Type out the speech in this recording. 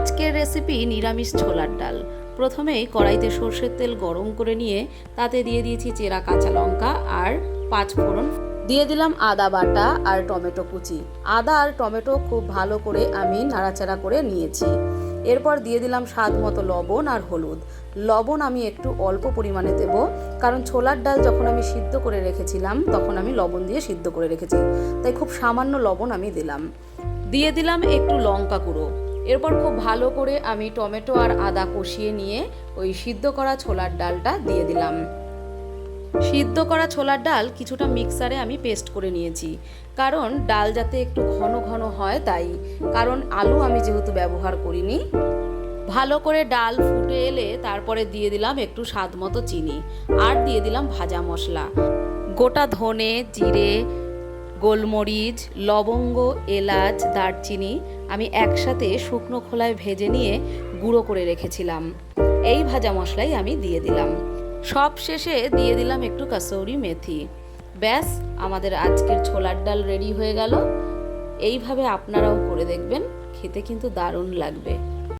আজকের রেসিপি নিরামিষ ছোলার ডাল। প্রথমেই কড়াইতে সর্ষের তেল গরম করে নিয়ে তাতে দিয়ে দিয়েছি চেরা কাঁচা লঙ্কা আর 5 ফোড়ন, দিয়ে দিলাম আদা বাটা আর টমেটো কুচি। আদা আর টমেটো খুব ভালো করে আমি নাড়াচাড়া করে নিয়েছি। এরপর দিয়ে দিলাম স্বাদ মতো লবণ আর হলুদ। লবণ আমি একটু অল্প পরিমাণে দেব, কারণ ছোলার ডাল যখন আমি সিদ্ধ করে রেখেছিলাম তখন আমি লবণ দিয়ে সিদ্ধ করে রেখেছি, তাই খুব সামান্য লবণ আমি দিলাম। দিয়ে দিলাম একটু লঙ্কা গুঁড়ো। এরপর খুব ভালো করে আমি টমেটো আর আদা কষিয়ে নিয়ে ওই সিদ্ধ করা ছোলার ডালটা দিয়ে দিলাম। সিদ্ধ করা ছোলার ডাল কিছুটা মিক্সারে আমি পেস্ট করে নিয়েছি, কারণ ডাল যাতে একটু ঘন ঘন হয় তাই, কারণ আলু আমি যেহেতু ব্যবহার করিনি। ভালো করে ডাল ফুটে এলে তারপরে দিয়ে দিলাম একটু স্বাদ মতো চিনি আর দিয়ে দিলাম ভাজা মশলা, গোটা ধনে, জিরে, গোলমরিচ, লবঙ্গ, এলাচ, দারচিনি আমি একসাথে শুকনো খোলায় ভেজে নিয়ে গুঁড়ো করে রেখেছিলাম। এই ভাজা মশলাই আমি দিয়ে দিলাম। সব শেষে দিয়ে দিলাম একটু কাসৌরি মেথি। ব্যাস, আমাদের আজকের ছোলার ডাল রেডি হয়ে গেল। এইভাবে আপনারাও করে দেখবেন, খেতে কিন্তু দারুণ লাগবে।